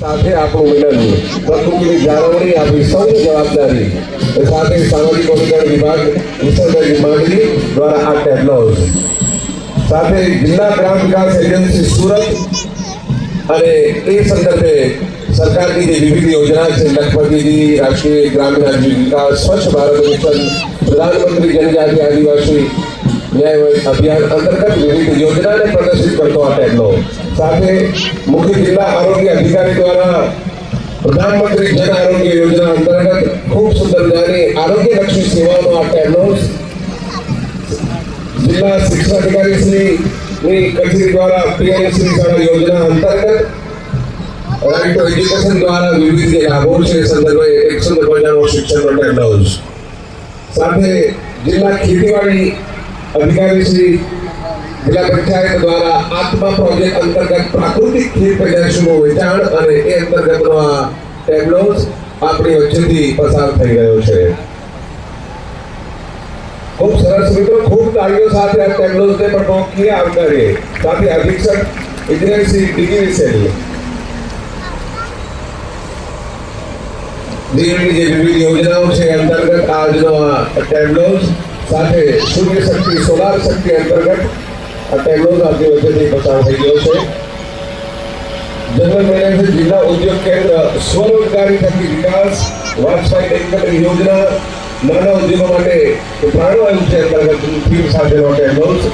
સાથે આપણું મિલન પ્રકૃતિની જાળવણી આપણી સૌની જવાબદારી સાથે સામાજિક અધિકાર વિભાગ વિસર્જન માંડવી દ્વારા આ ટેબ્લોઝ સાથે જિલ્લા ગ્રામ વિકાસ એજન્સી સુરત અને એ સંદર્ભે સરકારની જે વિવિધ યોજના છે લખપતિજી રાષ્ટ્રીય ગ્રામીણ આજીવિકા સ્વચ્છ ભારત મિશન પ્રધાનમંત્રી જનજાતિ આદિવાસી ન્યાય અભિયાન અંતર્ગત વિવિધ યોજનાને પ્રદર્શિત કરતો આ ટેબ્લો સાથે મુખ્ય જિલ્લા આરોગ્ય અધિકારી દ્વારા પ્રધાનમંત્રી જન આરોગ્ય યોજના અંતર્ગત ખૂબ સુંદર મજાની આરોગ્યલક્ષી સેવાઓનો આ ટેબ્લો જિલ્લા શિક્ષણ અધિકારી શ્રીની કચેરી દ્વારા પીએમશ્રી શાળા યોજના અંતર્ગત રાઇટ ટુ એજ્યુકેશન દ્વારા વિવિધ જે લાભો છે સંદર્ભે 150 શિક્ષણનો ટેબ્લો સાથે જિલ્લા ખેતીવાડી અધિકારી શ્રી જિલ્લા પંચાયત દ્વારા આત્મા પ્રોજેક્ટ અંતર્ગત પ્રાકૃતિક ખેત પેદાશોનું વેચાણ અને એ અંતર્ગતનો આ ટેબ્લો આપણી વચ્ચેથી પસાર થઈ રહ્યો છે ખૂબ સરસ મિત્રો ખૂબ તાળીઓ સાથે આ ટેબ્લોઝને પણ મોકલીએ આવકારીએ સાથે અધિક્ષક ઇજનેર શ્રી ડીવી વિસેલ દેશની જે વિવિધ યોજનાઓ છે અંતર્ગત આજનો આ ટેબ્લોઝ સાથે સૂર્ય શક્તિ સોલાર શક્તિ અંતર્ગત આ ટેબ્લોઝ આપણી વચ્ચેથી પસાર થઈ ગયો છે જનરલ મેનેજર જિલ્લા ઉદ્યોગ કેન્દ્ર સ્વરોજગારી થકી વિકાસ વાજપાઈ એકત્ર યોજના નાના ઉદ્યોગો માટે પ્રાણવાયુ છે અંતર્ગત થીમ સાથેનો ટેબ્લોઝ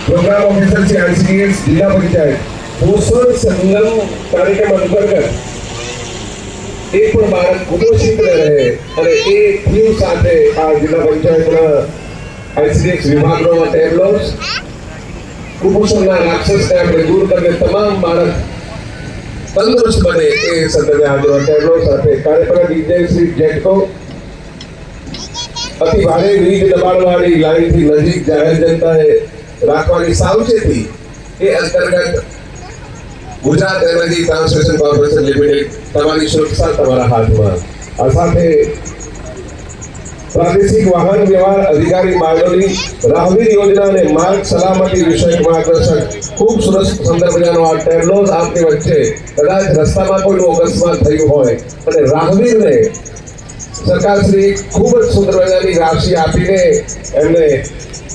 પ્રોગ્રામ ઓફિસર છે આઈસીડીએસ જિલ્લા પંચાયત પોષણ સંગમ કાર્યક્રમ અંતર્ગત એ પણ બાળક કુપોષિત રહે અને એ થીમ સાથે આ જિલ્લા પંચાયતના આઈસીડીએસ વિભાગનો આ ટેબ્લોઝ કુપોષણના રાક્ષસને આપણે દૂર કરીને તમામ બાળક તંદુરસ્ત બને એ સંદર્ભે આજનો ટેબ્લો સાથે કાર્યપાલક ઇજનેર શ્રી જેટકો અતિ ભારે વીજ દબાણવાળી લાઈનથી નજીક જાહેર જનતાએ રાખવાની સાવચેતી એ અંતર્ગત Gujarat energy transmission corporation limited તમારી સુરક્ષા તમારા હાથમાં આ સાથે પ્રાદેશિક વાહન વ્યવહાર અધિકારી બારડોલી રાહવીર યોજના અને માર્ગ સલામતી વિષયક માર્ગદર્શક ખૂબ સરસ સંદર્ભનો આ ટેબ્લોઝ આપની વચ્ચે કદાચ રસ્તામાં કોઈનું અકસ્માત થયું હોય અને રાહવીરને સરકારશ્રી ખૂબ જ સુંદર મજાની રાશિ આપીને એમને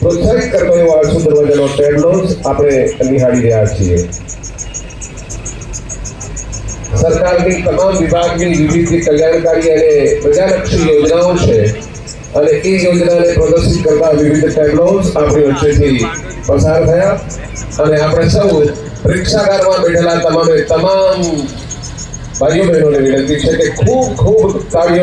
પ્રોત્સાહિત કરતો એવો આ સુંદર મજાનો ટેબ્લોઝ આપણે નિહાળી રહ્યા છીએ સરકારની તમામ વિભાગની વિવિધ કલ્યાણકારી અને પ્રજાલક્ષી યોજનાઓ છે અને એ યોજનાને પ્રદર્શિત કરતા વિવિધ ટેબ્લોઝ આપણી વચ્ચેથી પસાર થયા અને આપણે સૌ પરીક્ષાગારમાં બેઠેલા તમામ ભાઈઓ બહેનોને વિનંતી છે કે ખૂબ તાળીઓ